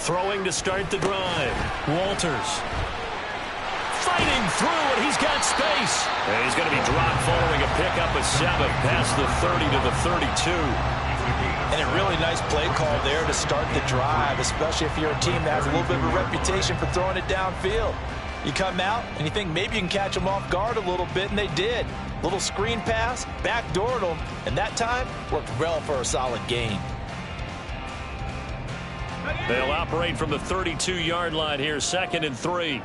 Throwing to start the drive. Walters. Fighting through, and he's got space. And he's going to be dropped following a pickup of 7 past the 30 to the 32. And a really nice play call there to start the drive, especially if you're a team that has a little bit of a reputation for throwing it downfield. You come out, and you think maybe you can catch them off guard a little bit, and they did. Little screen pass, backdoored them, and that time worked well for a solid gain. They'll operate from the 32-yard line here, 2nd and 3.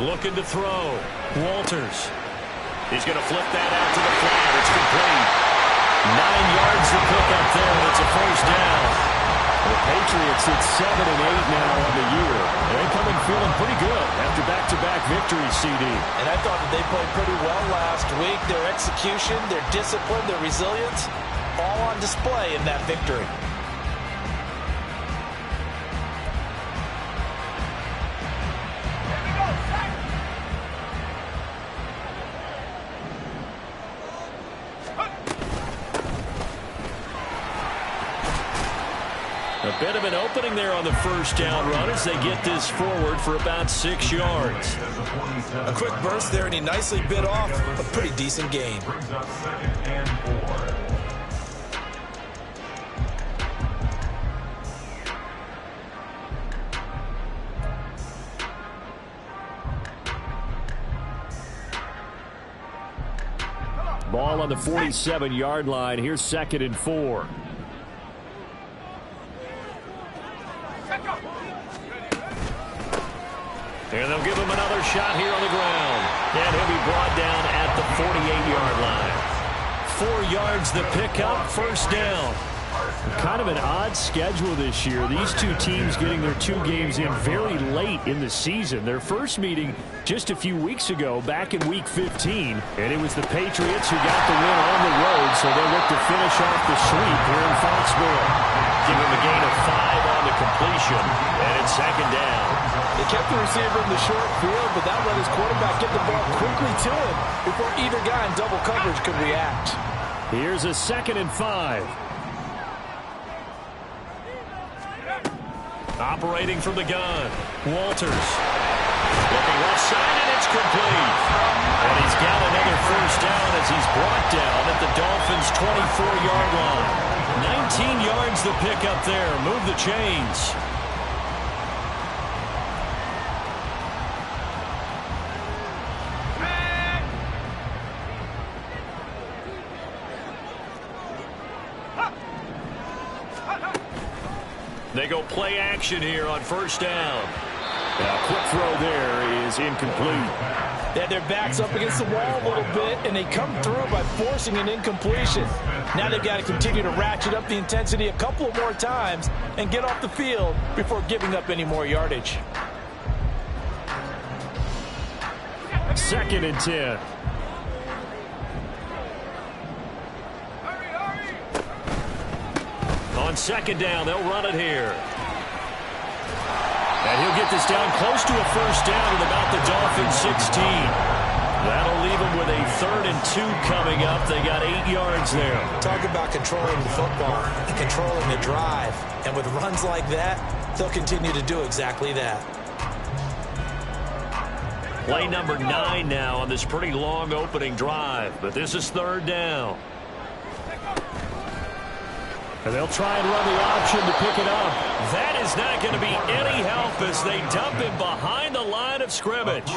Looking to throw. Walters. He's going to flip that out to the flat. It's complete. 9 yards to pick up there, and it's a first down. The Patriots at 7 and 8 now on the year. They're coming feeling pretty good after back-to-back victories, CD. And I thought that they played pretty well last week. Their execution, their discipline, their resilience, all on display in that victory. A bit of an opening there on the first down run as they get this forward for about 6 yards. A quick burst there, and he nicely bit off a pretty decent gain. Ball on the 47-yard line. Here's 2nd and 4. And they'll give him another shot here on the ground. And he'll be brought down at the 48-yard line. 4 yards the pickup, first down. Kind of an odd schedule this year. These two teams getting their 2 games in very late in the season. Their first meeting just a few weeks ago, back in Week 15. And it was the Patriots who got the win on the road, so they'll look to finish off the sweep here in Foxborough. Give him a gain of 5 on the completion, and it's 2nd down. They kept the receiver in the short field, but that let his quarterback get the ball quickly to him before either guy in double coverage could react. Here's a 2nd and 5. Operating from the gun, Walters. Looking left side, and it's complete. And he's got another first down as he's brought down at the Dolphins' 24-yard line. 19 yards the pickup there. Move the chains. They go play action here on first down. A quick throw there is incomplete. They had their backs up against the wall a little bit, and they come through by forcing an incompletion. Now they've got to continue to ratchet up the intensity a couple of more times and get off the field before giving up any more yardage. 2nd and 10. On 2nd down, they'll run it here. And he'll get this down close to a first down at about the Dolphins' 16. That'll leave them with a 3rd and 2 coming up. They got 8 yards there. Talk about controlling the football and controlling the drive. And with runs like that, they'll continue to do exactly that. Play number 9 now on this pretty long opening drive. But this is 3rd down. And they'll try and run the option to pick it up. That is not going to be any help as they dump him behind the line of scrimmage.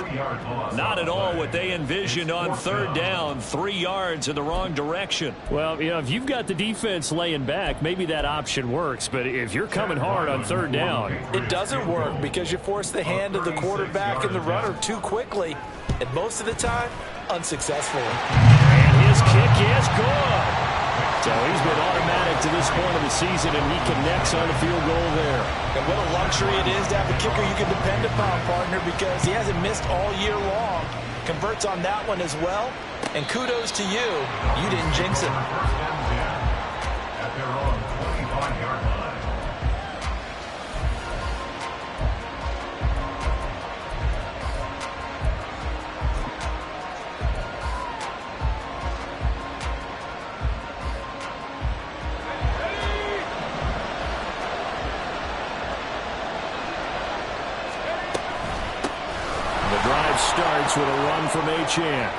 Not at all what they envisioned on 3rd down. 3 yards in the wrong direction. Well, you know, if you've got the defense laying back, maybe that option works. But if you're coming hard on 3rd down, it doesn't work because you force the hand of the quarterback and the runner too quickly. And most of the time, unsuccessfully. And his kick is good. So he's been automatic to this point of the season, and he connects on the field goal there. And what a luxury it is to have a kicker you can depend upon, partner, because he hasn't missed all year long. Converts on that one as well. And kudos to you. You didn't jinx it. At their own 25-yard line. drive starts with a run from Achane.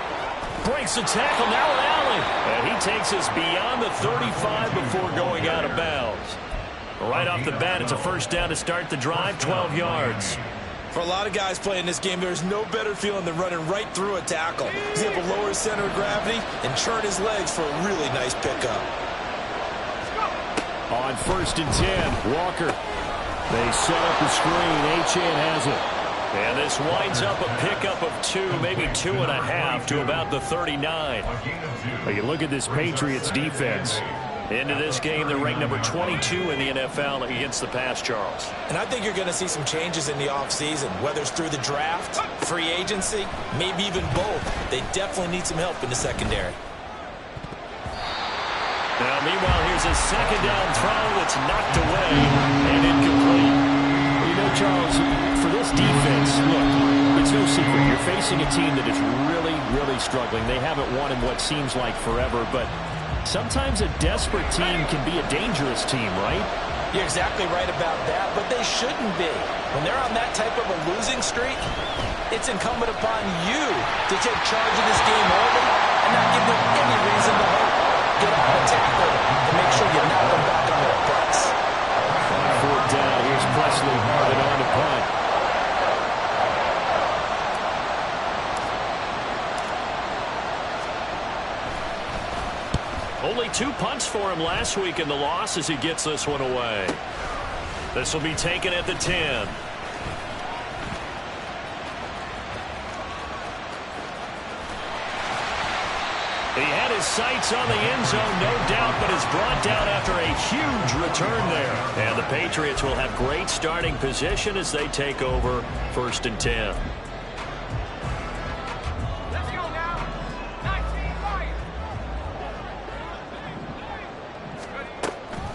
Breaks the tackle, now an alley. And he takes us beyond the 35 before going out of bounds. Right off the bat, it's a first down to start the drive, 12 yards. For a lot of guys playing this game, there's no better feeling than running right through a tackle. He's able to lower his center of gravity and churn his legs for a really nice pickup. On 1st and 10, Walker. They set up the screen. Achane has it. And this winds up a pickup of 2, maybe 2.5 to about the 39. But you look at this Patriots defense. Into this game, they're ranked number 22 in the NFL against the pass, Charles. And I think you're going to see some changes in the offseason, whether it's through the draft, free agency, maybe even both. They definitely need some help in the secondary. Now, meanwhile, here's a second down throw that's knocked away and incomplete. You know, Charles, for this defense, look, it's no secret. You're facing a team that is really, really struggling. They haven't won in what seems like forever, but sometimes a desperate team can be a dangerous team, right? You're exactly right about that, but they shouldn't be. When they're on that type of a losing streak, it's incumbent upon you to take charge of this game early and not give them any reason to hope. Get on the tackle and make sure you knock them back on their butts. 4th down. Here's Presley moving on to punt. Only 2 punts for him last week in the loss as he gets this one away. This will be taken at the 10. He had his sights on the end zone, no doubt, but is brought down after a huge return there. And the Patriots will have great starting position as they take over 1st and 10.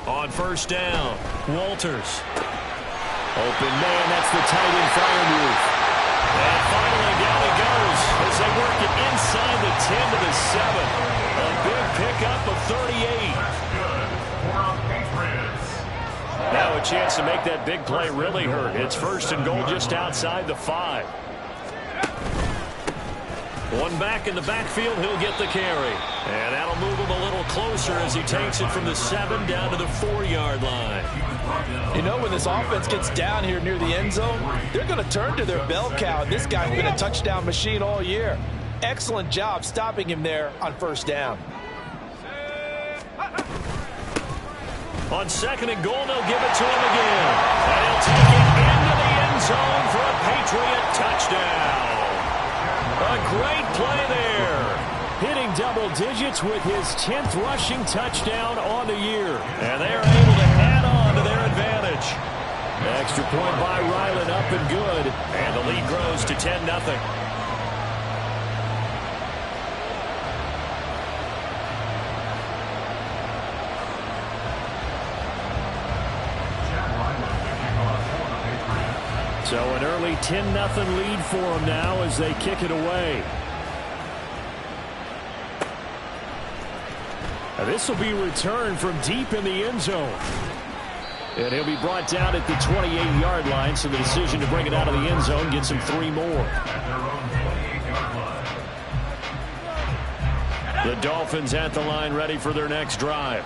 On 1st down, Walters. Open man, that's the tight end Freiermuth. And finally down he goes as they work it inside the 10 to the 7. A big pickup of 38. Now a chance to make that big play really hurt. It's 1st and goal just outside the 5. One back in the backfield, he'll get the carry. And that'll move him a little closer as he takes it from the 7 down to the 4-yard line. You know, when this offense gets down here near the end zone, they're going to turn to their bell cow. This guy's been a touchdown machine all year. Excellent job stopping him there on 1st down. On 2nd and goal, they'll give it to him again. And he'll take it into the end zone for a Patriot touchdown. A great play there. Hitting double digits with his 10th rushing touchdown on the year. And they are able to add on to their advantage. Extra point by Ryland, up and good. And the lead grows to 10-0. So an early 10-0 lead for them now as they kick it away. Now this will be returned from deep in the end zone. And he'll be brought down at the 28-yard line, so the decision to bring it out of the end zone gets him 3 more. The Dolphins at the line ready for their next drive.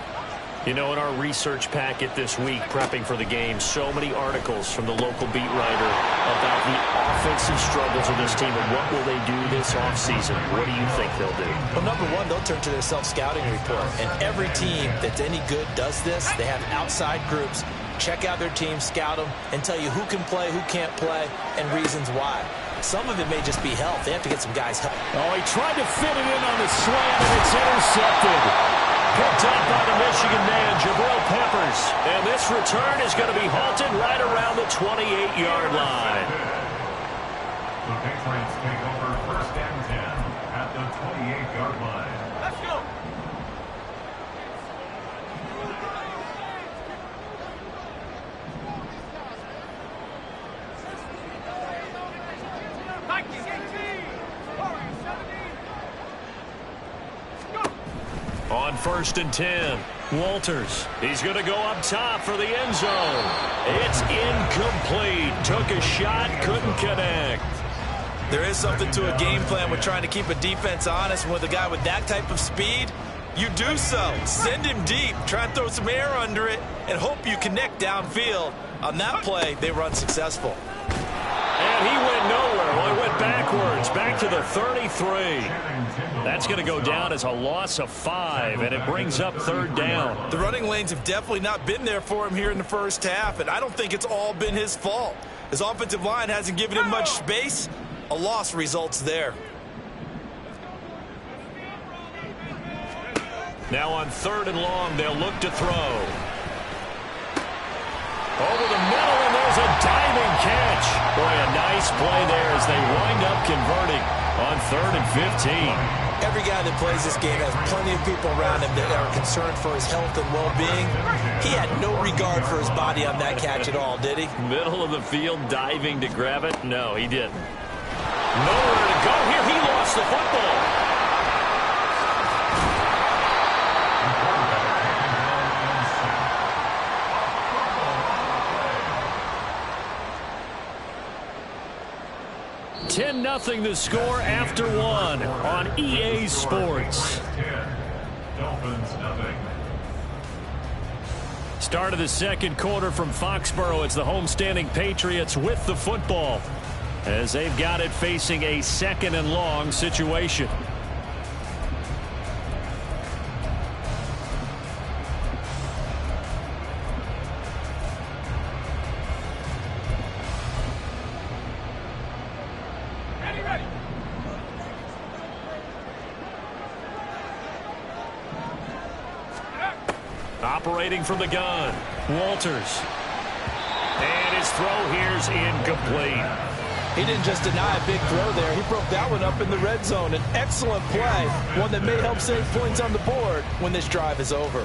You know, in our research packet this week, prepping for the game, so many articles from the local beat writer about the offensive struggles of this team and what will they do this offseason. What do you think they'll do? Well, number one, they'll turn to their self-scouting report. And every team that's any good does this. They have outside groups. Check out their team, scout them, and tell you who can play, who can't play, and reasons why. Some of it may just be health. They have to get some guys help. Oh, he tried to fit it in on the slant, and it's intercepted. Picked up by the Michigan man, Jabril Peppers. And this return is going to be halted right around the 28-yard line. The Patriots take over 1st and 10 at the 28-yard line. Let's go. On 1st and 10, Walters. He's going to go up top for the end zone. It's incomplete. Took a shot, couldn't connect. There is something to a game plan with trying to keep a defense honest. With a guy with that type of speed, you do so. Send him deep, try and throw some air under it, and hope you connect downfield. On that play, they were unsuccessful. And he went nowhere. Well, he went backwards, back to the 33. That's going to go down as a loss of 5, and it brings up 3rd down. The running lanes have definitely not been there for him here in the first half, and I don't think it's all been his fault. His offensive line hasn't given him much space. A loss results there. Now on 3rd and long, they'll look to throw. Over the middle, and there's a diving catch. Boy, a nice play there as they wind up converting on 3rd and 15. Every guy that plays this game has plenty of people around him that are concerned for his health and well-being. He had no regard for his body on that catch at all, did he? Middle of the field, diving to grab it. No, he didn't. Nowhere to go here. He lost the football. Nothing the score after 1 on EA Sports. Dolphins nothing. Start of the second quarter from Foxborough. It's the homestanding Patriots with the football as they've got it facing a 2nd and long situation. Operating from the gun, Walters. And his throw here's incomplete. He didn't just deny a big throw there. He broke that one up in the red zone. An excellent play, one that may help save points on the board when this drive is over.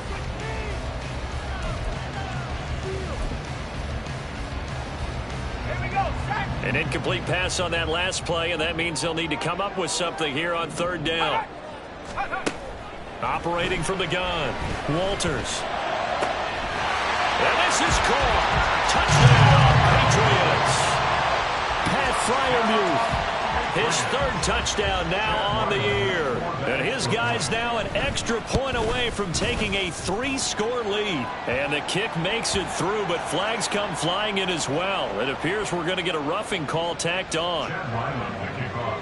An incomplete pass on that last play, and that means they'll need to come up with something here on 3rd down. Operating from the gun, Walters. And this is caught. Touchdown, Patriots. Pat Freiermuth, his 3rd touchdown now on the year. And his guys now an extra point away from taking a 3-score lead. And the kick makes it through, but flags come flying in as well. It appears we're going to get a roughing call tacked on.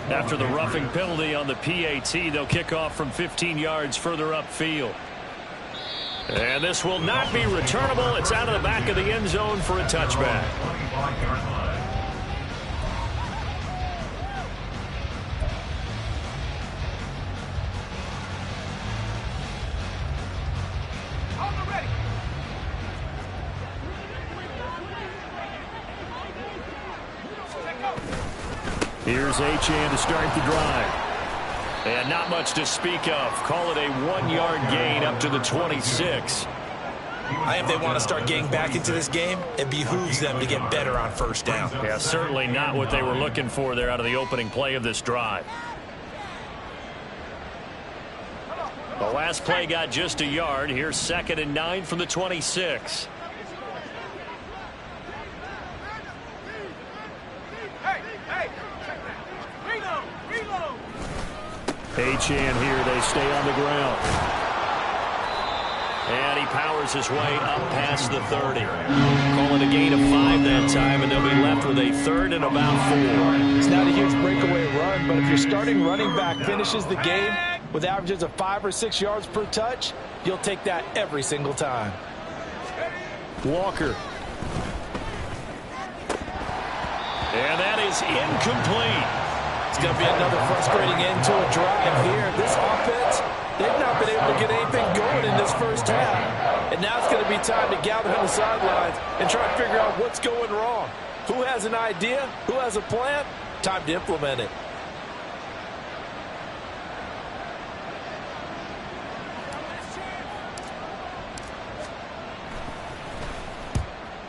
After the roughing penalty on the PAT, they'll kick off from 15 yards further upfield. And this will not be returnable. It's out of the back of the end zone for a touchback. Here's Achane to start the drive. And not much to speak of. Call it a 1-yard gain up to the 26. I think they want to start getting back into this game. It behooves them to get better on 1st down. Yeah, certainly not what they were looking for there out of the opening play of this drive. The last play got just a yard. Here's 2nd and 9 from the 26. Achane here, they stay on the ground. And he powers his way up past the 30. Call it a gain of 5 that time, and they'll be left with a 3rd and about 4. It's not a huge breakaway run, but if your starting running back finishes the game with averages of 5 or 6 yards per touch, you'll take that every single time. Walker. And that is incomplete. It's going to be another frustrating end to a drive here. This offense, they've not been able to get anything going in this first half. And now it's going to be time to gather on the sidelines and try to figure out what's going wrong. Who has an idea? Who has a plan? Time to implement it.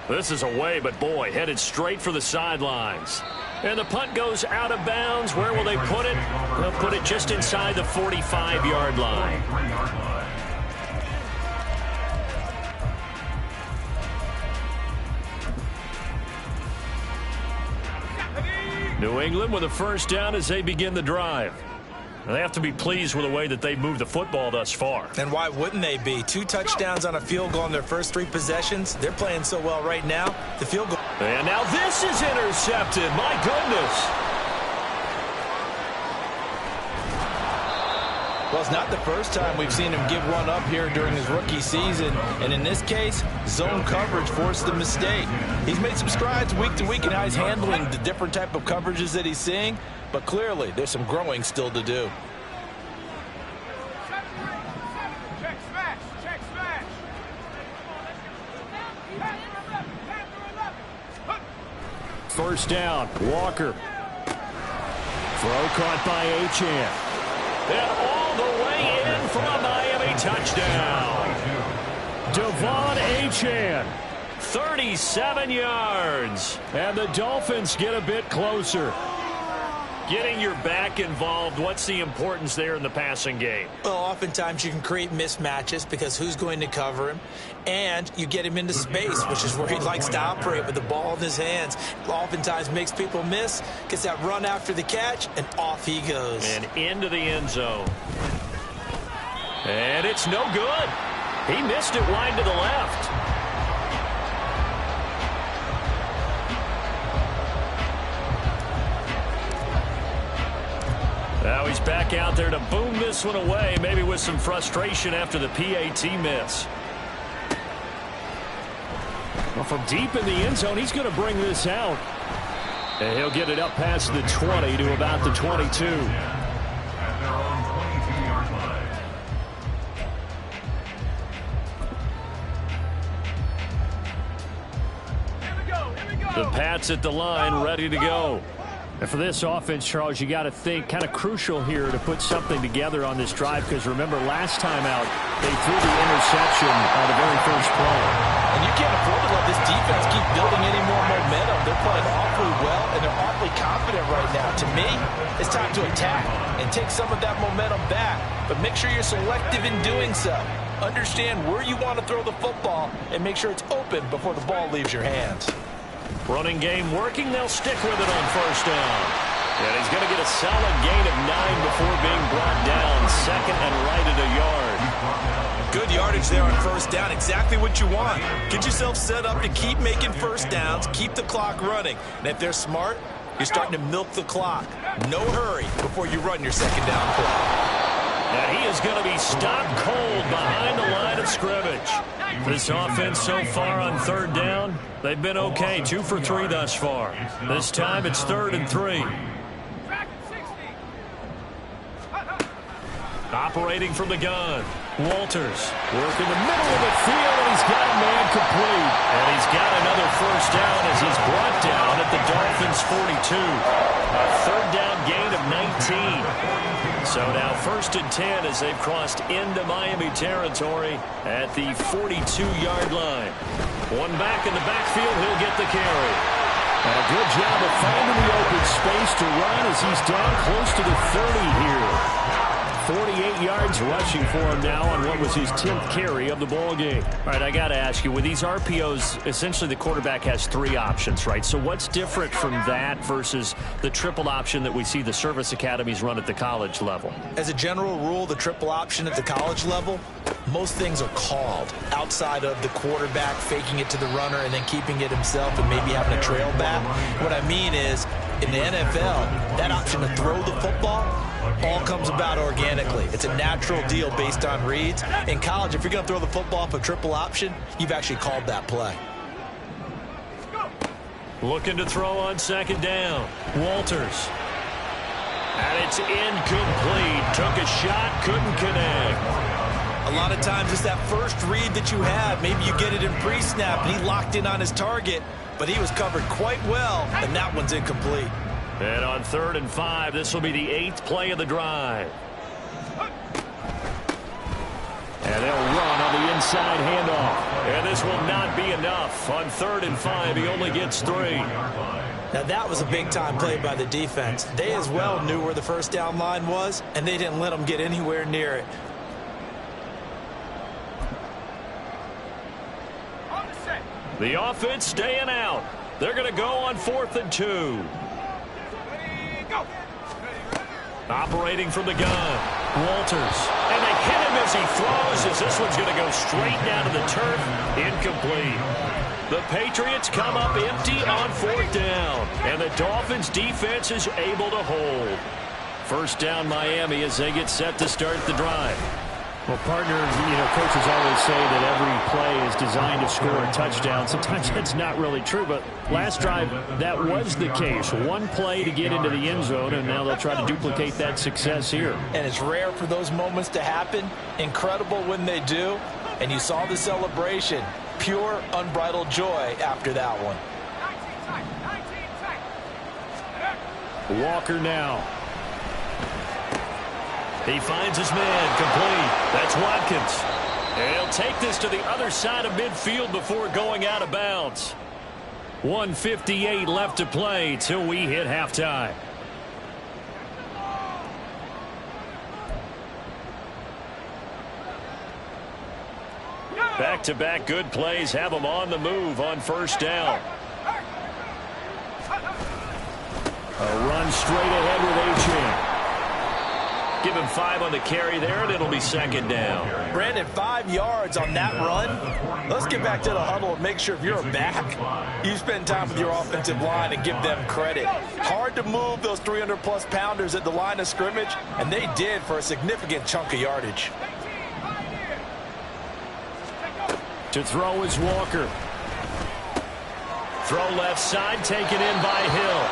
This is away, but boy, headed straight for the sidelines. And the punt goes out of bounds. Where will they put it? They'll put it just inside the 45-yard line. New England with a first down as they begin the drive. They have to be pleased with the way that they've moved the football thus far. And why wouldn't they be? 2 touchdowns on a field goal in their first 3 possessions. They're playing so well right now. The field goal. And now this is intercepted. My goodness. Well, it's not the first time we've seen him give one up here during his rookie season. And in this case, zone coverage forced the mistake. He's made some strides week to week in how he's handling the different type of coverages that he's seeing. But clearly, there's some growing still to do. First down, Walker. Throw caught by Achane. And all the way in for a Miami touchdown. Devon Achane, 37 yards. And the Dolphins get a bit closer. Getting your back involved, what's the importance there in the passing game? Well, oftentimes you can create mismatches because who's going to cover him? And you get him into space, which is where he likes to operate with the ball in his hands. Oftentimes makes people miss, gets that run after the catch, and off he goes. And into the end zone. And it's no good. He missed it wide to the left. Now he's back out there to boom this one away, maybe with some frustration after the PAT miss. Well, from deep in the end zone, he's going to bring this out. And he'll get it up past the 20 to about the 22. At their own 22-yard line. The Pats at the line, ready to go. And for this offense, Charles, you got to think kind of crucial here to put something together on this drive because remember last time out they threw the interception on the very first play. And you can't afford to let this defense keep building any more momentum. They're playing awfully well and they're awfully confident right now. To me, it's time to attack and take some of that momentum back. But make sure you're selective in doing so. Understand where you want to throw the football and make sure it's open before the ball leaves your hands. Running game working. They'll stick with it on first down. And he's going to get a solid gain of 9 before being brought down. Second and right at a yard. Good yardage there on first down. Exactly what you want. Get yourself set up to keep making first downs. Keep the clock running. And if they're smart, you're starting to milk the clock. No hurry before you run your second down play. And he is going to be stopped cold behind the line of scrimmage. This offense so far on third down, they've been okay. 2 for 3 thus far. This time it's 3rd and 3. Operating from the gun. Walters working the middle of the field, and he's got a man complete. And he's got another first down as he's brought down at the Dolphins' 42. A third down gain of 19. So now 1st and 10 as they've crossed into Miami territory at the 42-yard line. One back in the backfield, he'll get the carry. And a good job of finding the open space to run as he's down close to the 30 here. 48 yards rushing for him now on what was his 10th carry of the ball game. All right, I got to ask you, with these RPOs, essentially the quarterback has 3 options, right? So what's different from that versus the triple option that we see the service academies run at the college level? As a general rule, the triple option at the college level, most things are called outside of the quarterback faking it to the runner and then keeping it himself and maybe having a trail back. What I mean is, in the NFL, that option to throw the football all comes about organically. It's a natural deal based on reads. In college, if you're going to throw the football off a triple option, you've actually called that play. Looking to throw on second down. Walters. And it's incomplete. Took a shot, couldn't connect. A lot of times it's that first read that you have. Maybe you get it in pre-snap, and he locked in on his target, but he was covered quite well, and that one's incomplete. And on 3rd and 5, this will be the 8th play of the drive. And they'll run on the inside handoff. And this will not be enough. On 3rd and 5, he only gets 3. Now that was a big-time play by the defense. They as well knew where the first down line was, and they didn't let them get anywhere near it. The offense staying out. They're going to go on 4th and 2. Operating from the gun, Walters. And they hit him as he throws, as this one's going to go straight down to the turf. Incomplete. The Patriots come up empty on 4th down. And the Dolphins' defense is able to hold. First down, Miami, as they get set to start the drive. Well, partners, coaches always say that every play is designed to score a touchdown. Sometimes that's not really true, but last drive, that was the case. One play to get into the end zone, and now they'll try to duplicate that success here. And it's rare for those moments to happen. Incredible when they do. And you saw the celebration. Pure, unbridled joy after that one. Walker now. He finds his man, complete. That's Watkins. And he'll take this to the other side of midfield before going out of bounds. 1:58 left to play till we hit halftime. Back-to-back good plays have them on the move on first down. A run straight ahead with Achane. Give him 5 on the carry there, and it'll be second down. Brandon, 5 yards on that run. Let's get back to the huddle and make sure if you're a back, you spend time with your offensive line and give them credit. Hard to move those 300-plus pounders at the line of scrimmage, and they did for a significant chunk of yardage. To throw is Walker. Throw left side, taken in by Hill.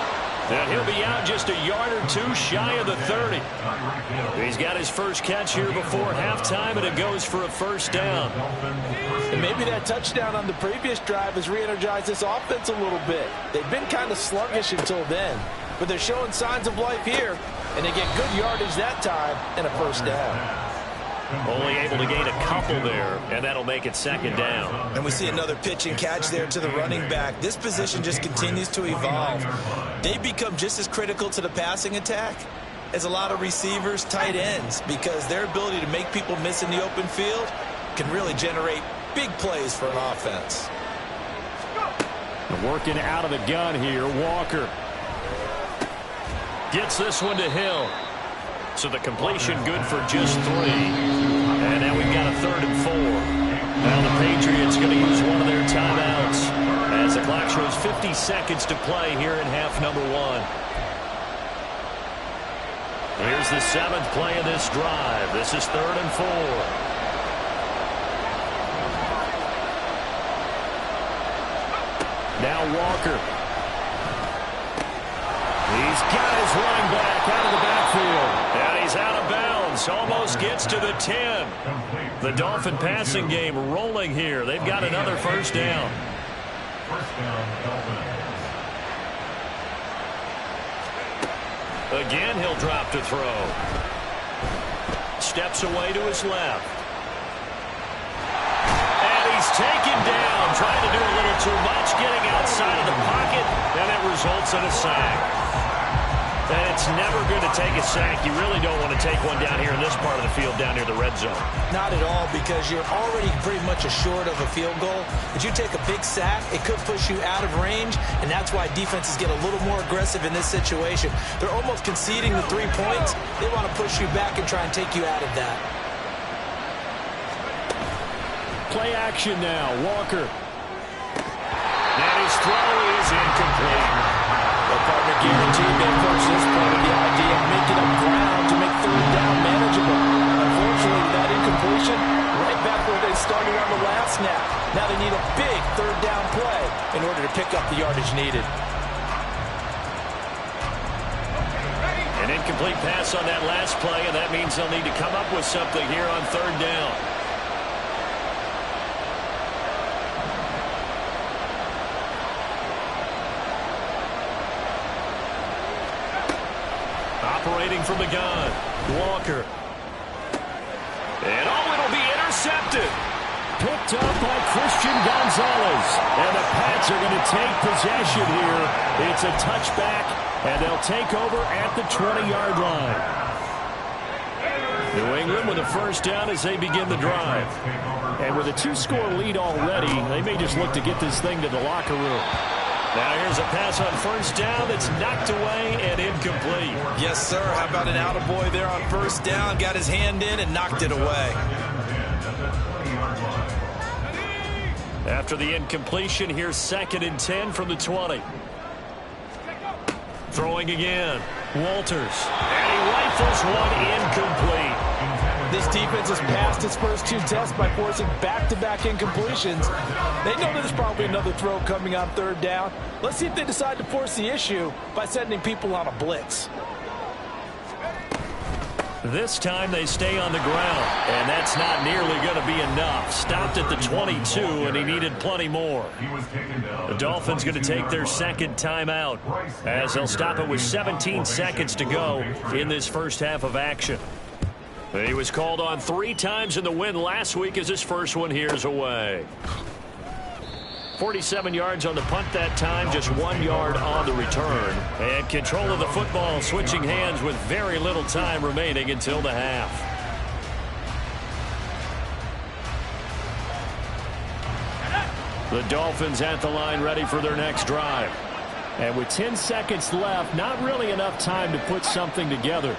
And he'll be out just a yard or two shy of the 30. He's got his first catch here before halftime, and it goes for a first down. And maybe that touchdown on the previous drive has re-energized this offense a little bit. They've been kind of sluggish until then, but they're showing signs of life here, and they get good yardage that time and a first down. Only able to gain a couple there, and that'll make it second down. And we see another pitch and catch there to the running back. This position just continues to evolve. They become just as critical to the passing attack as a lot of receivers, tight ends, because their ability to make people miss in the open field can really generate big plays for an offense. Working out of the gun here, Walker. Gets this one to Hill. So the completion good for just 3. And now we've got a 3rd and 4. Now the Patriots going to use one of their timeouts as the clock shows 50 seconds to play here in half number 1. Here's the 7th play of this drive. This is 3rd and 4. Now Walker. He's got his running back out of the backfield. And he's out of bounds. Almost gets to the 10. The Dolphin passing game rolling here. They've got another first down. Again, he'll drop to throw. Steps away to his left. And he's taken down, trying to do a little too much, getting outside of the pocket, and it results in a sack. And it's never good to take a sack. You really don't want to take one down here in this part of the field, down near the red zone. Not at all, because you're already pretty much assured of a field goal. But you take a big sack, it could push you out of range, and that's why defenses get a little more aggressive in this situation. They're almost conceding the 3 points. They want to push you back and try and take you out of that. Play action now, Walker. And his throw is incomplete. The partner guaranteed they approach this point with the idea of making up ground to make 3rd down manageable. Unfortunately, that incompletion, right back where they started on the last snap. Now they need a big 3rd down play in order to pick up the yardage needed. An incomplete pass on that last play, and that means they'll need to come up with something here on 3rd down. Operating from the gun, Walker. And it'll be intercepted. Picked up by Christian Gonzalez. And the Pats are going to take possession here. It's a touchback, and they'll take over at the 20-yard line. New England with a first down as they begin the drive. And with a 2-score lead already, they may just look to get this thing to the locker room. Now here's a pass on first down that's knocked away and incomplete. Yes, sir. How about an attaboy there on first down? Got his hand in and knocked it away. After the incompletion, here's 2nd and 10 from the 20. Throwing again. Walters. And he rifles one incomplete. This defense has passed its first 2 tests by forcing back-to-back incompletions. They know there's probably another throw coming on 3rd down. Let's see if they decide to force the issue by sending people on a blitz. This time they stay on the ground, and that's not nearly going to be enough. Stopped at the 22, and he needed plenty more. The Dolphins going to take their 2nd timeout, as they'll stop it with 17 seconds to go in this first half of action. He was called on 3 times in the win last week as his first one here's away. 47 yards on the punt that time, just 1 yard on the return. And control of the football switching hands with very little time remaining until the half. The Dolphins at the line ready for their next drive. And with 10 seconds left, not really enough time to put something together.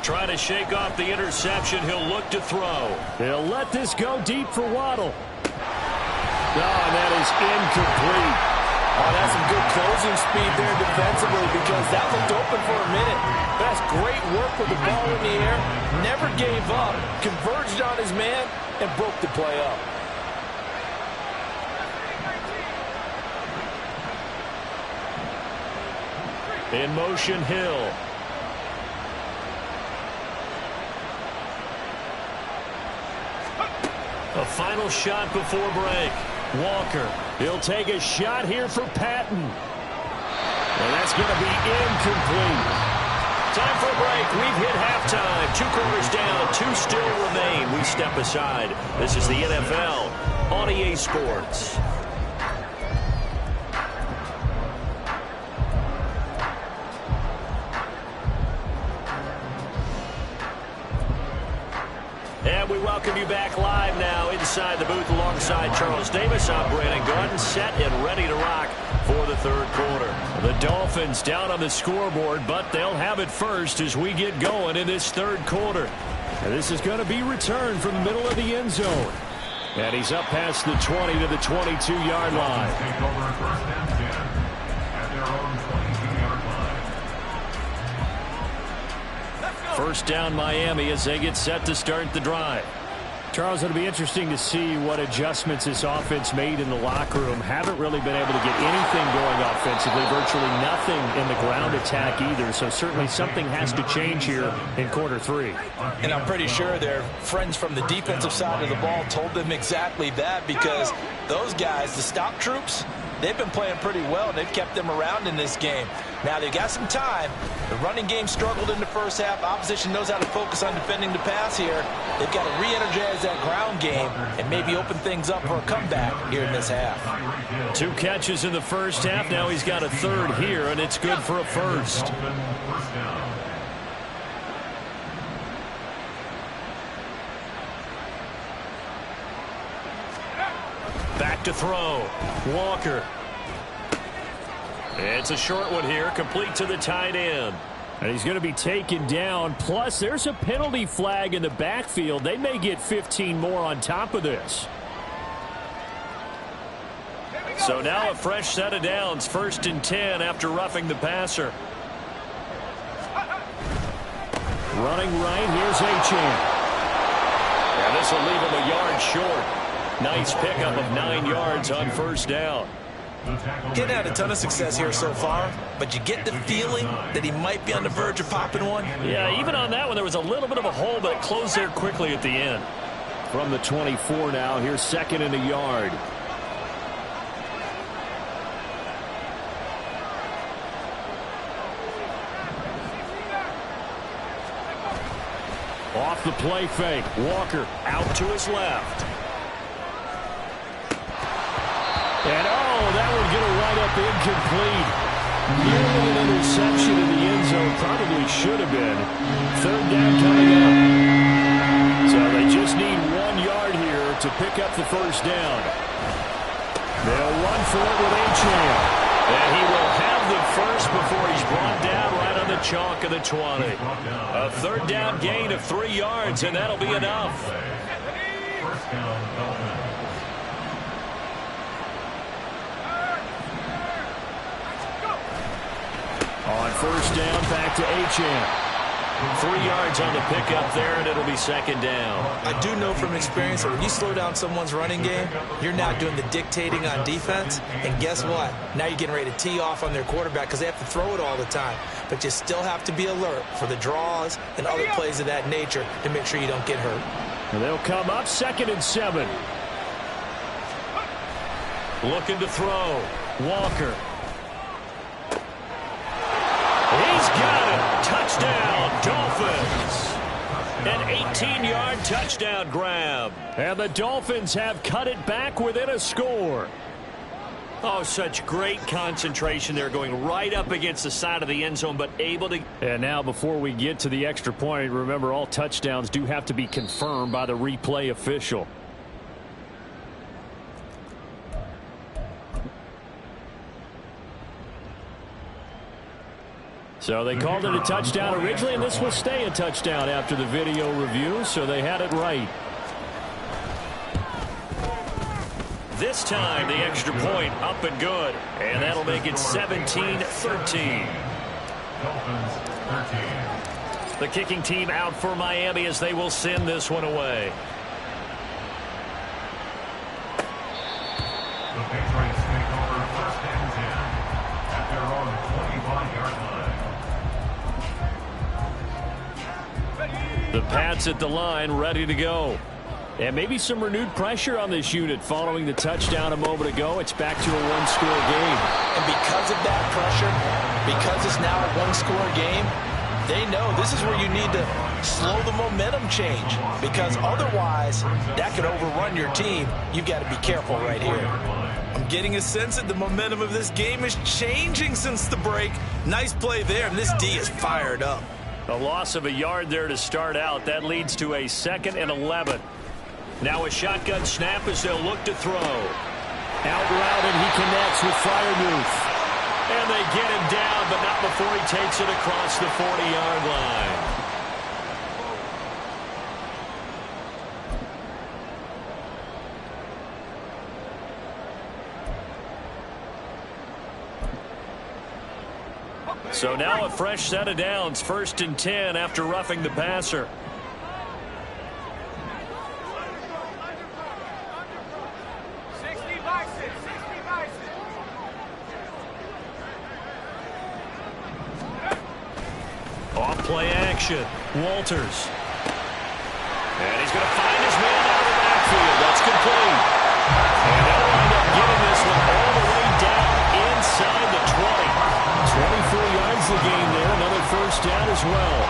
Trying to shake off the interception. He'll look to throw. He'll let this go deep for Waddle. Oh, and that is incomplete. Oh, that's some good closing speed there defensively because that looked open for a minute. That's great work with the ball in the air. Never gave up. Converged on his man and broke the play up. In motion, Hill. A final shot before break. Walker. He'll take a shot here for Patton. And that's going to be incomplete. Time for a break. We've hit halftime. 2 quarters down. 2 still remain. We step aside. This is the NFL on EA Sports. And we welcome you back live now inside the booth alongside Charles Davis. I'm Brandon Garden, set and ready to rock for the 3rd quarter. The Dolphins down on the scoreboard, but they'll have it first as we get going in this 3rd quarter. And this is going to be returned from the middle of the end zone. And he's up past the 20 to the 22-yard line. Take over 1st and 10 at their own 22-yard line. First down Miami as they get set to start the drive. Charles, it'll be interesting to see what adjustments this offense made in the locker room. Haven't really been able to get anything going offensively. Virtually nothing in the ground attack either. So certainly something has to change here in quarter 3. And I'm pretty sure their friends from the defensive side of the ball told them exactly that because those guys, the stop troops, they've been playing pretty well. They've kept them around in this game. Now, they've got some time. The running game struggled in the first half. Opposition knows how to focus on defending the pass here. They've got to re-energize that ground game and maybe open things up for a comeback here in this half. 2 catches in the first half. Now he's got a 3rd here, and it's good for a first. Back to throw. Walker. It's a short one here, complete to the tight end. And he's going to be taken down. Plus, there's a penalty flag in the backfield. They may get 15 more on top of this. So now a fresh set of downs. 1st and 10 after roughing the passer. Running right, here's Achane. And this will leave him a yard short. Nice pickup of 9 yards on first down. Getting had a ton of success here so far, but you get the feeling that he might be on the verge of popping one. Yeah, even on that one, there was a little bit of a hole, but it closed there quickly at the end. From the 24 now, here's 2nd and a yard. Off the play fake. Walker out to his left. And, oh, that would get a right-up incomplete. Nearly an interception in the end zone. Probably should have been. 3rd down coming up. So they just need 1 yard here to pick up the first down. They'll run for it with Achane. And he will have the first before he's brought down right on the chalk of the 20. A third down gain of 3 yards, and that'll be enough. First down, Dolphins. On first down, back to Achane. 3 yards on the pickup there, and it'll be second down. I do know from experience that when you slow down someone's running game, you're now doing the dictating on defense. And guess what? Now you're getting ready to tee off on their quarterback because they have to throw it all the time. But you still have to be alert for the draws and other plays of that nature to make sure you don't get hurt. And they'll come up 2nd and 7. Looking to throw. Walker. He's got it. Touchdown, Dolphins. An 18-yard touchdown grab. And the Dolphins have cut it back within a score. Oh, such great concentration there, going right up against the side of the end zone, but able to... And now, before we get to the extra point, remember, all touchdowns do have to be confirmed by the replay official. So they called it a touchdown originally, and this will stay a touchdown after the video review, so they had it right. This time, the extra point up and good, and that'll make it 17-13. Dolphins 13. The kicking team out for Miami as they will send this one away. The Patriots take over first and 10 at their own 25-yard line. The Pats at the line, ready to go. And maybe some renewed pressure on this unit following the touchdown a moment ago. It's back to a one-score game. And because of that pressure, because it's now a one-score game, they know this is where you need to slow the momentum change. Because otherwise, that could overrun your team. You've got to be careful right here. I'm getting a sense that the momentum of this game is changing since the break. Nice play there, and this D is fired up. A loss of a yard there to start out. That leads to a 2nd and 11. Now a shotgun snap as they'll look to throw. Out route, and he connects with Freiermuth. And they get him down, but not before he takes it across the 40-yard line. So now a fresh set of downs, 1st and 10 after roughing the passer. Off play action, Walters. And he's going to find his man out of the backfield. That's complete. And they'll wind up getting this one all the way down inside the 20. 24 yards the game there. Another first down as well.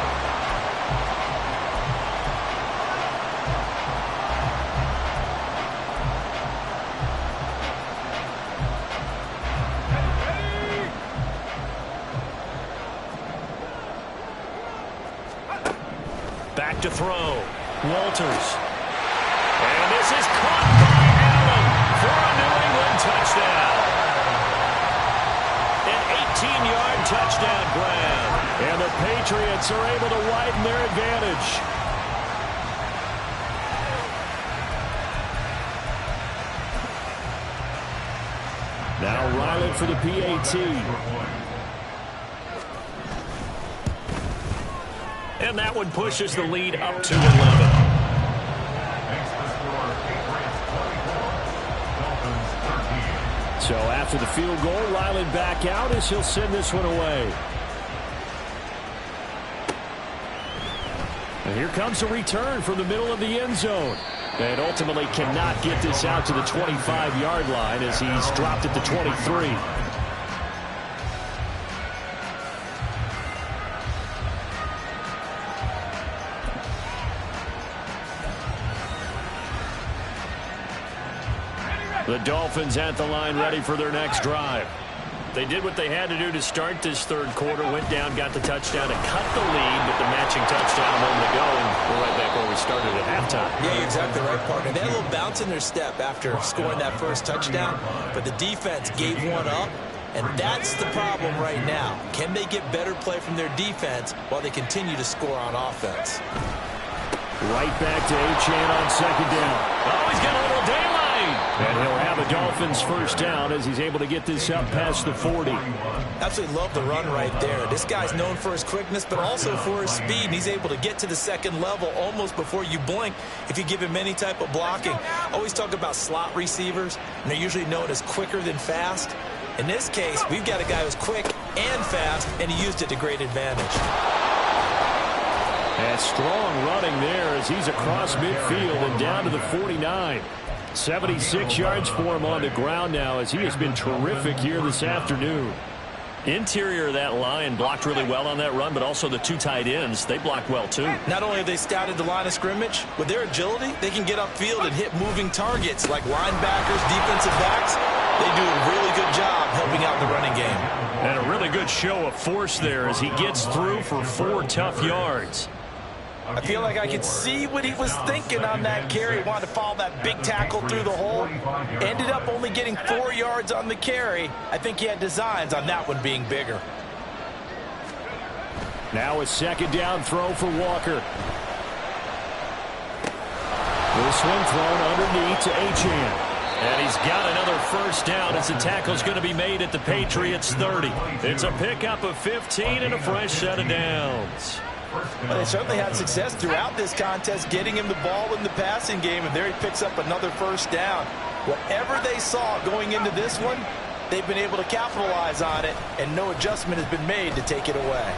Back to throw. Walters. And this is caught by Allen for a New England touchdown. An 18-yard touchdown grab. And the Patriots are able to widen their advantage. Now Ryland for the PAT. And that one pushes the lead up to 11. So after the field goal, Ryland back out as he'll send this one away. And here comes a return from the middle of the end zone. And ultimately cannot get this out to the 25-yard line as he's dropped at the 23. The Dolphins at the line ready for their next drive. They did what they had to do to start this third quarter, went down, got the touchdown to cut the lead, but the matching touchdown a moment ago, and we're right back where we started at halftime. Yeah, you're exactly right, partner. They had a little bounce in their step after scoring that first touchdown, but the defense gave one up, and that's the problem right now. Can they get better play from their defense while they continue to score on offense? Right back to Achane on second down. Oh, he's got a little daylight. And he'll have a Dolphins first down as he's able to get this up past the 40. Absolutely love the run right there. This guy's known for his quickness, but also for his speed. And he's able to get to the second level almost before you blink if you give him any type of blocking. Always talk about slot receivers, and they're usually known as quicker than fast. In this case, we've got a guy who's quick and fast, and he used it to great advantage. And strong running there as he's across midfield and down to the 49. 76 yards for him on the ground now as he has been terrific here this afternoon. Interior of that line blocked really well on that run, but also the two tight ends, they blocked well too. Not only have they scouted the line of scrimmage, with their agility, they can get upfield and hit moving targets like linebackers, defensive backs. They do a really good job helping out the running game. And a really good show of force there as he gets through for 4 tough yards. I feel like I could see what he was thinking on that carry. He wanted to follow that big tackle through the hole. Ended up only getting 4 yards on the carry. I think he had designs on that one being bigger. Now a second down throw for Walker. This one thrown underneath to Achane. And he's got another first down as the tackle's going to be made at the Patriots 30. It's a pickup of 15 and a fresh set of downs. Well, they certainly had success throughout this contest getting him the ball in the passing game, and there he picks up another first down. Whatever they saw going into this one, they've been able to capitalize on it, and no adjustment has been made to take it away.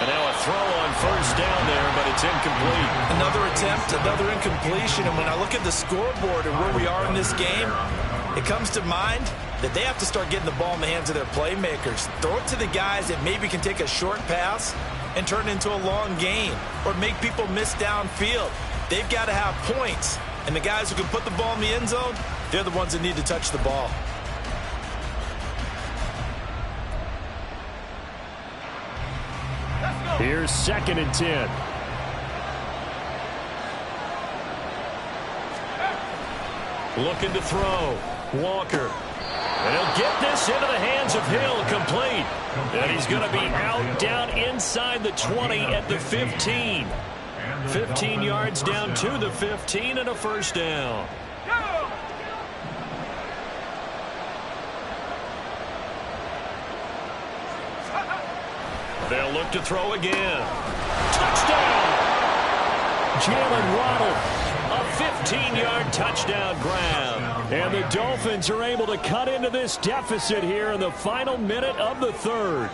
And now a throw on first down there, but it's incomplete. Another attempt, another incompletion, and when I look at the scoreboard and where we are in this game, it comes to mind that they have to start getting the ball in the hands of their playmakers. Throw it to the guys that maybe can take a short pass and turn it into a long gain or make people miss downfield. They've got to have points, and the guys who can put the ball in the end zone, they're the ones that need to touch the ball. Here's 2nd and 10. Looking to throw. Walker. And he'll get this into the hands of Hill, complete. And he's going to be out down inside the 20 at the 15. 15 yards down to the 15 and a first down. They'll look to throw again. Touchdown! Jalen Waddle, a 15-yard touchdown grab. And the Dolphins are able to cut into this deficit here in the final minute of the third.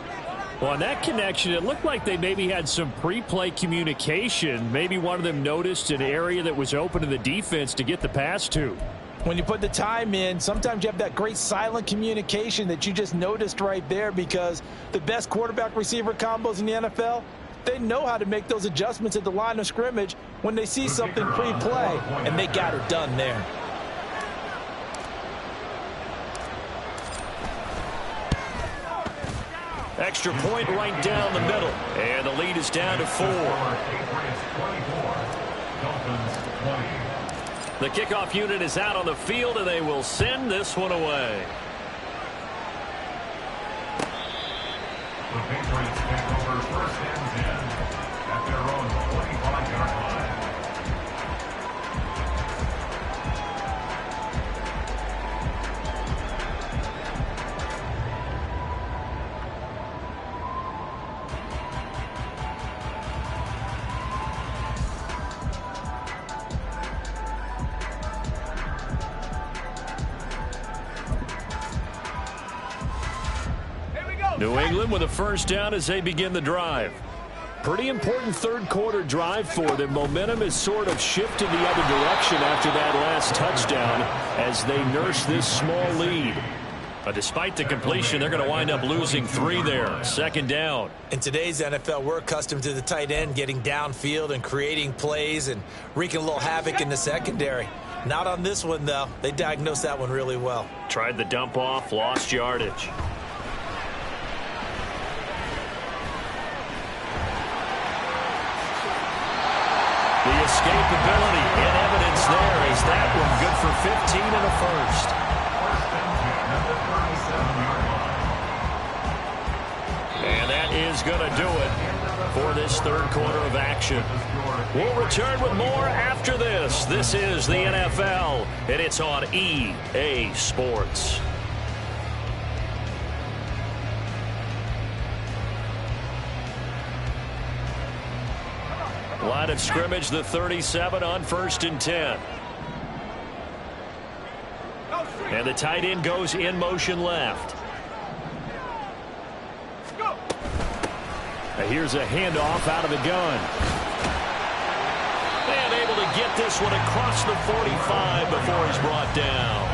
Well, on that connection, it looked like they maybe had some pre-play communication. Maybe one of them noticed an area that was open to the defense to get the pass to. When you put the time in, sometimes you have that great silent communication that you just noticed right there, because the best quarterback-receiver combos in the NFL, they know how to make those adjustments at the line of scrimmage when they see something pre-play, and they got it done there. Extra point right down the middle. And the lead is down to 4. The kickoff unit is out on the field, and they will send this one away. The Patriots take over 1st and 10 at their own 45-yard line. New England with a first down as they begin the drive. Pretty important third quarter drive for them. Momentum has sort of shifted the other direction after that last touchdown as they nurse this small lead. But despite the completion, they're going to wind up losing 3 there. 2nd down. In today's NFL, we're accustomed to the tight end getting downfield and creating plays and wreaking a little havoc in the secondary. Not on this one, though. They diagnosed that one really well. Tried the dump off, lost yardage. The escapability in evidence there is that one good for 15 and a first. And that is going to do it for this third quarter of action. We'll return with more after this. This is the NFL, and it's on EA Sports. Line of scrimmage, the 37 on 1st and 10. And the tight end goes in motion left. Here's a handoff out of the gun. And able to get this one across the 45 before he's brought down.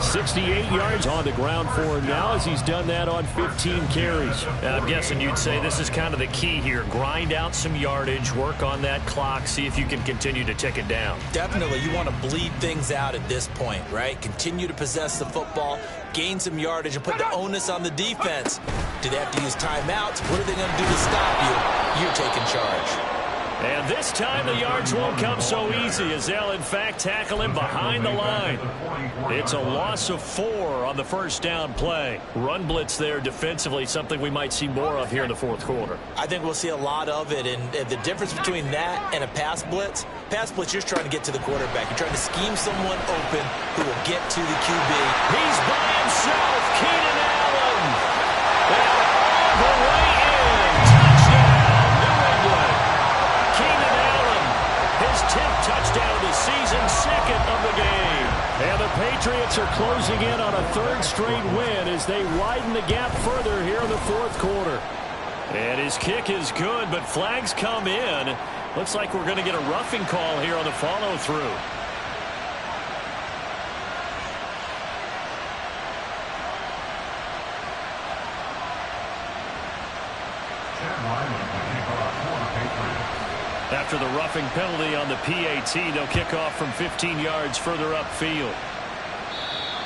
68 yards on the ground for him now as he's done that on 15 carries. I'm guessing you'd say this is kind of the key here. Grind out some yardage, work on that clock, see if you can continue to tick it down. Definitely. You want to bleed things out at this point, right? Continue to possess the football, gain some yardage, and put the onus on the defense. Do they have to use timeouts? What are they going to do to stop you? You're taking charge. And this time the yards won't come so easy as they'll, in fact, tackle him behind the line. It's a loss of 4 on the first down play. Run blitz there defensively, something we might see more of here in the fourth quarter. I think we'll see a lot of it, and the difference between that and a pass blitz, you're trying to get to the quarterback. You're trying to scheme someone open who will get to the QB. He's by himself, Keenan Allen. And all the way in. Touchdown, New England. Keenan Allen, his 10th touchdown of the season, 2nd of the game. And the Patriots are closing in on a 3rd straight win as they widen the gap further here in the fourth quarter. And his kick is good, but flags come in. Looks like we're going to get a roughing call here on the follow-through. After the roughing penalty on the PAT, they'll kick off from 15 yards further upfield.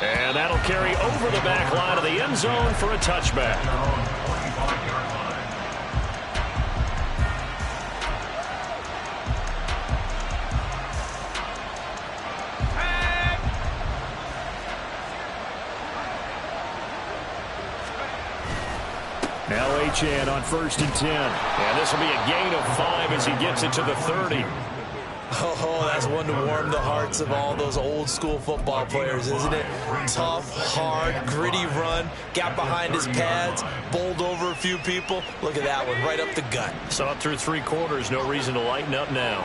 And that'll carry over the back line of the end zone for a touchback. Now Achane on 1st and 10. And this will be a gain of 5 as he gets it to the 30. Oh, that's one to warm the hearts of all those old school football players, isn't it? Tough, hard, gritty run. Got behind his pads, bowled over a few people. Look at that one, right up the gut. Saw it through 3 quarters. No reason to lighten up now.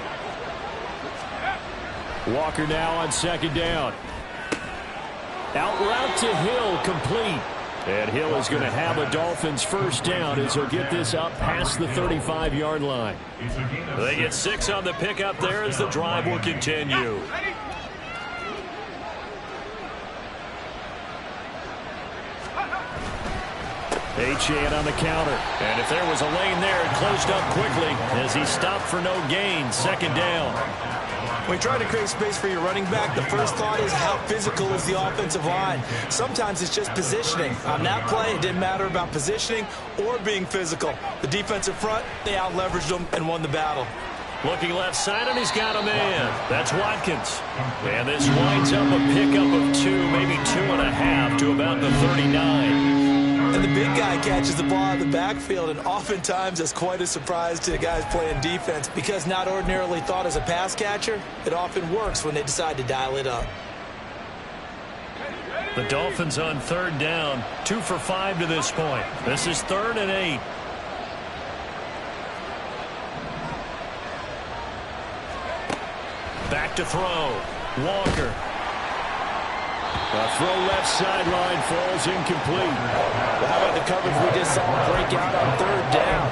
Walker now on 2nd down. Out route to Hill, complete. And Hill is going to have a Dolphins first down as he'll get this up past the 35-yard line. They get 6 on the pickup there as the drive will continue. Achane on the counter. And if there was a lane there, it closed up quickly as he stopped for no gain. 2nd down. When you try to create space for your running back, the first thought is how physical is the offensive line. Sometimes it's just positioning. On that play, it didn't matter about positioning or being physical. The defensive front, they out-leveraged them and won the battle. Looking left side, and he's got a man. That's Watkins. And this winds up a pickup of 2, maybe 2.5 to about the 39. And the big guy catches the ball out of the backfield, and oftentimes it's quite a surprise to the guys playing defense because not ordinarily thought as a pass catcher, it often works when they decide to dial it up. The Dolphins on 3rd down, 2 for 5 to this point. This is 3rd and 8. Back to throw. Walker. The throw left sideline falls incomplete. Well, how about the coverage we just saw break out on 3rd down?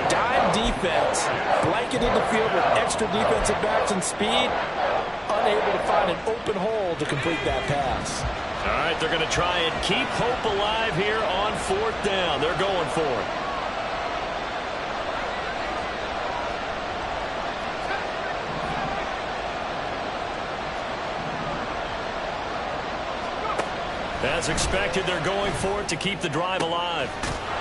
Dime defense, blanketed the field with extra defensive backs and speed, unable to find an open hole to complete that pass. All right, they're going to try and keep hope alive here on 4th down. They're going for it. As expected, they're going for it to keep the drive alive.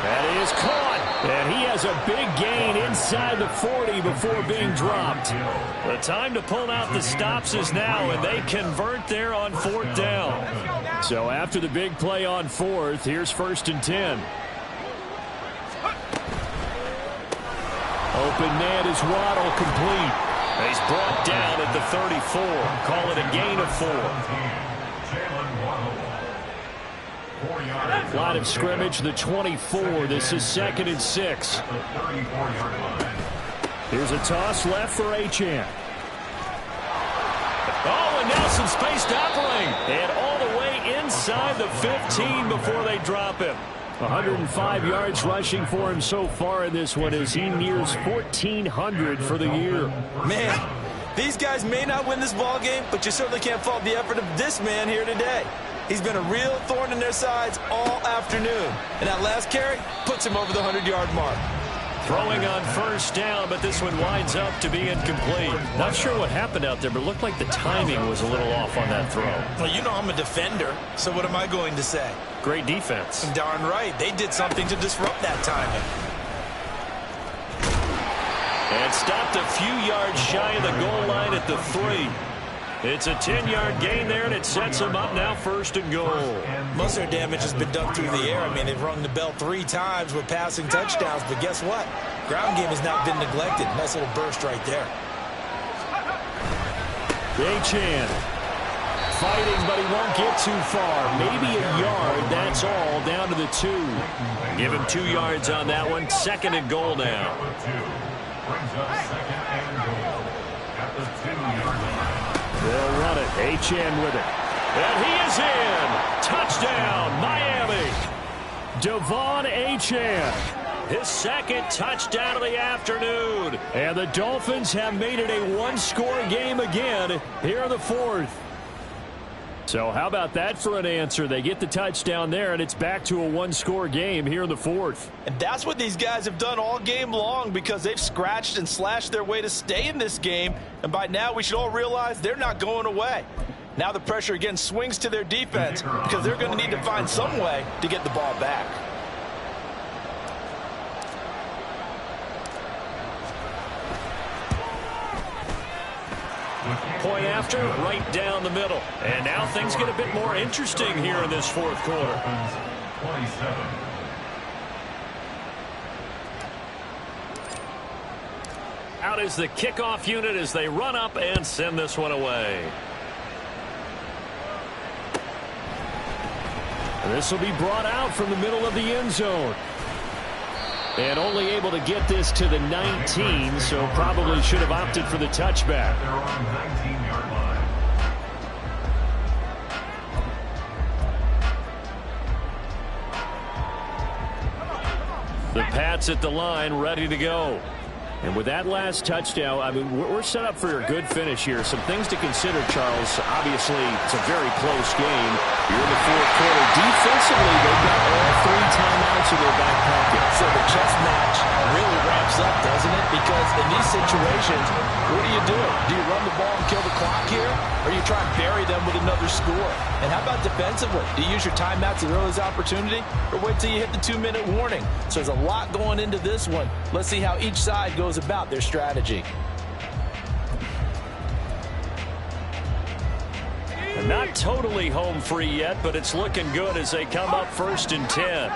That is caught. And he has a big gain inside the 40 before being dropped. The time to pull out the stops is now, and they convert there on 4th down. So after the big play on 4th, here's 1st and 10. Open man is Waddle, complete. He's brought down at the 34. Call it a gain of 4. Line of scrimmage, the 24. This is 2nd and 6. Here's a toss left for Achane. Oh, and now some space to operate. And all the way inside the 15 before they drop him. 105 yards rushing for him so far in this one as he nears 1,400 for the year. Man, these guys may not win this ball game, but you certainly can't fault the effort of this man here today. He's been a real thorn in their sides all afternoon. And that last carry puts him over the 100-yard mark. Throwing on 1st down, but this one winds up to be incomplete. Not sure what happened out there, but it looked like the timing was a little off on that throw. Well, you know I'm a defender, so what am I going to say? Great defense. Darn right. They did something to disrupt that timing. And stopped a few yards shy of the goal line at the 3. It's a 10-yard gain there, and it sets them up now 1st and goal. Most of their damage has been done through the air. I mean, they've rung the bell 3 times with passing touchdowns, but guess what? Ground game has not been neglected. Nice little burst right there. Achane fighting, but he won't get too far. Maybe a yard, that's all, down to the 2. Give him 2 yards on that one. 2nd and goal now. Brings up 2nd and goal at the 2-yard line. They'll run it. Achane with it. And he is in. Touchdown, Miami. Devon Achane. His 2nd touchdown of the afternoon. And the Dolphins have made it a one-score game again here in the 4th. So how about that for an answer? They get the touchdown there, and it's back to a one-score game here in the 4th. And that's what these guys have done all game long because they've scratched and slashed their way to stay in this game. And by now, we should all realize they're not going away. Now the pressure again swings to their defense because they're going to need to find some way to get the ball back. Point after, right down the middle. And now things get a bit more interesting here in this 4th quarter. 27. Out is the kickoff unit as they run up and send this one away. And this will be brought out from the middle of the end zone. And only able to get this to the 19, so probably should have opted for the touchback. They're on 19-yard line. The Pats at the line, ready to go. And with that last touchdown, I mean, we're set up for a good finish here. Some things to consider, Charles. Obviously, it's a very close game. You're in the 4th quarter. Defensively, they've got all 3 timeouts in their back pocket. So the chess match really ramps up, doesn't it? Because in these situations, what do? Do you run the ball and kill the clock here? Or you try and bury them with another score? And how about defensively? Do you use your timeouts at the earliest opportunity? Or wait till you hit the 2-minute warning? So there's a lot going into this one. Let's see how each side goes about their strategy. Not totally home free yet, but it's looking good as they come up 1st and 10.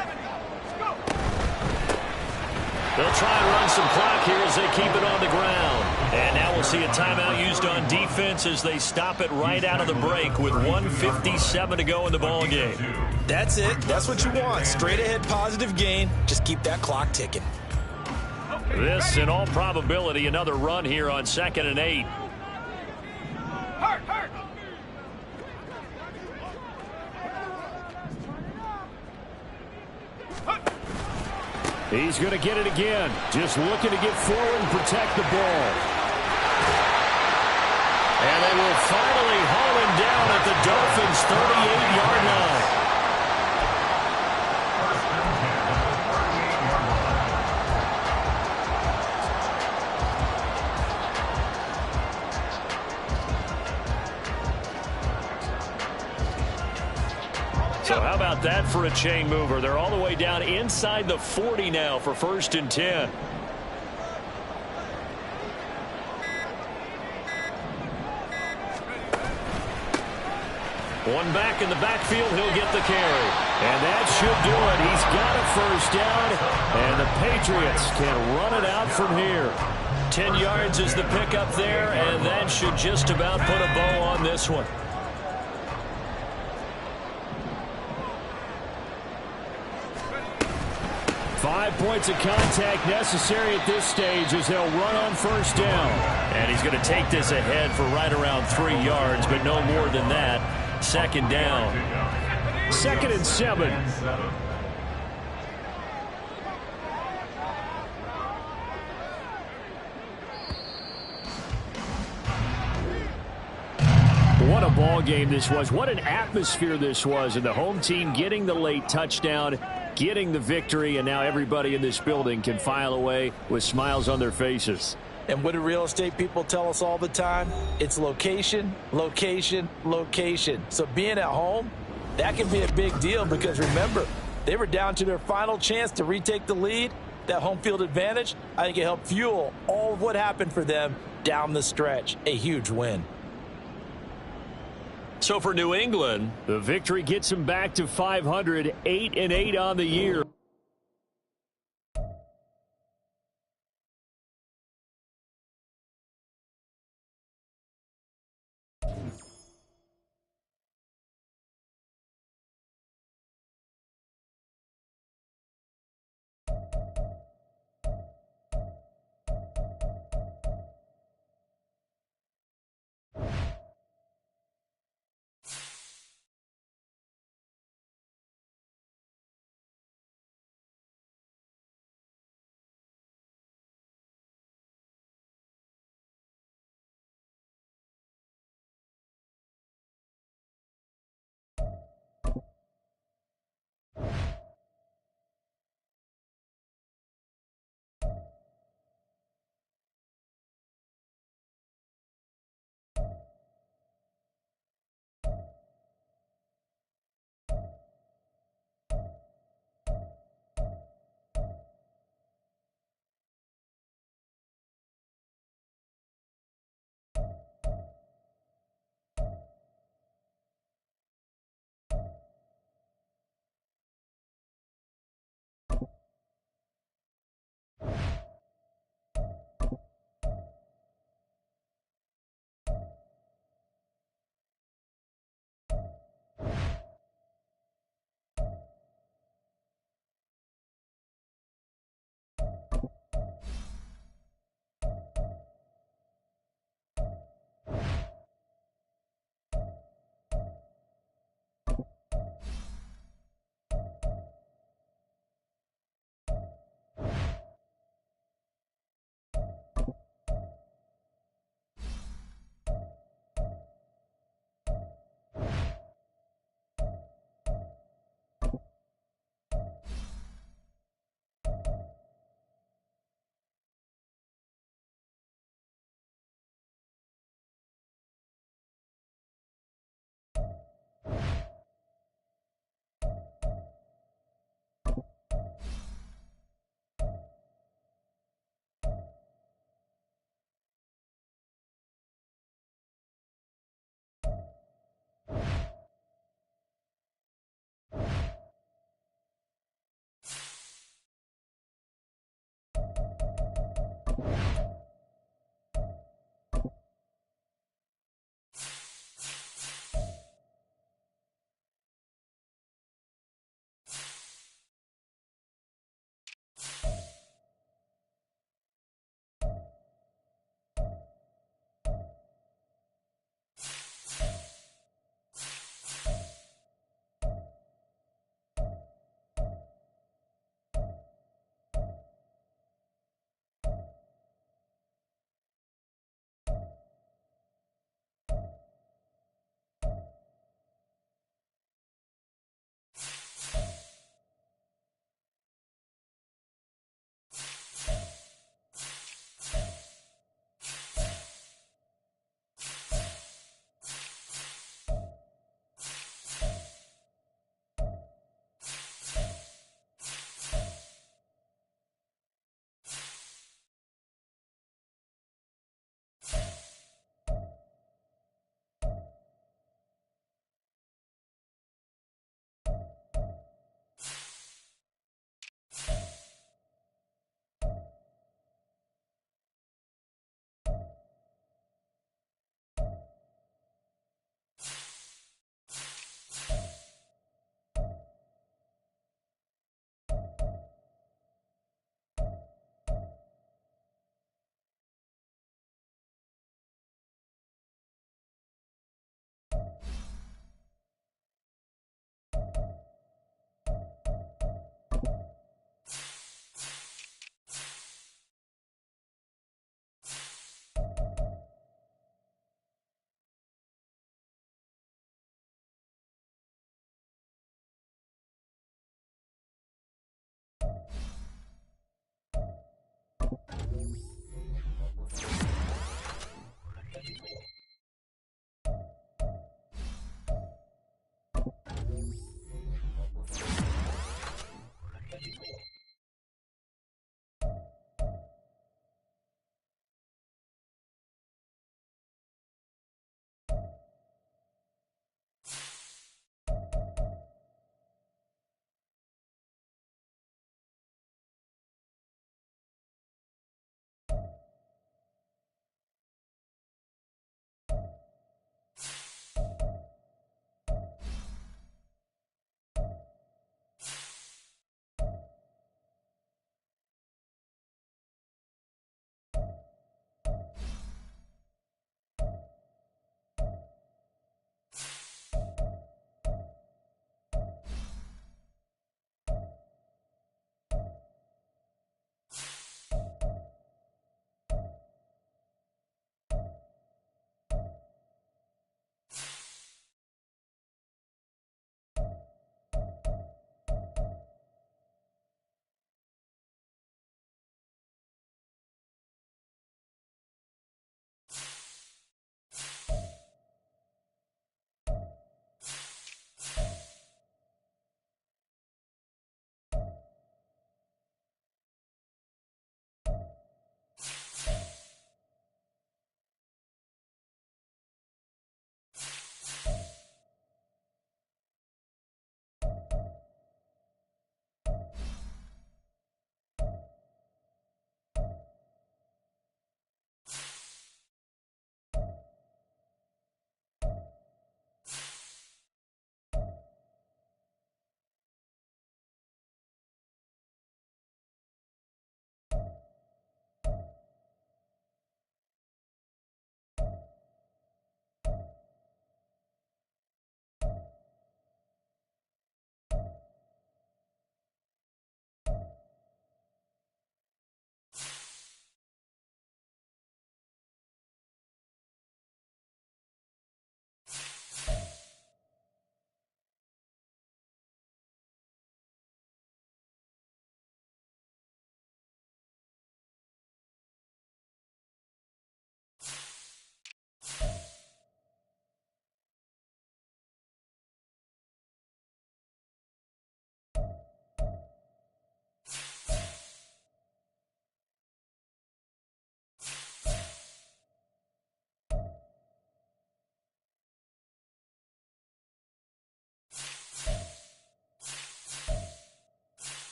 They'll try and run some clock here as they keep it on the ground. And now we'll see a timeout used on defense as they stop it right out of the break with 1:57 to go in the ball game. That's it. That's what you want. Straight ahead positive gain. Just keep that clock ticking. This, in all probability, another run here on 2nd and 8. He's going to get it again. Just looking to get forward and protect the ball. And they will finally haul him down at the Dolphins' 38-yard line. So how about that for a chain mover? They're all the way down inside the 40 now for 1st and 10. One back in the backfield, he'll get the carry. And that should do it. He's got a 1st down, and the Patriots can run it out from here. 10 yards is the pickup there, and that should just about put a bow on this one. Five points of contact necessary at this stage as they'll run on 1st down. And he's going to take this ahead for right around 3 yards, but no more than that. 2nd down. 2nd and 7. What a ball game this was. What an atmosphere this was. And the home team getting the late touchdown, getting the victory, and now everybody in this building can file away with smiles on their faces. And what do real estate people tell us all the time? It's location, location, location. So being at home, that can be a big deal because remember, they were down to their final chance to retake the lead. That home field advantage, I think it helped fuel all of what happened for them down the stretch. A huge win. So for New England, the victory gets them back to 500, 8-8 on the year.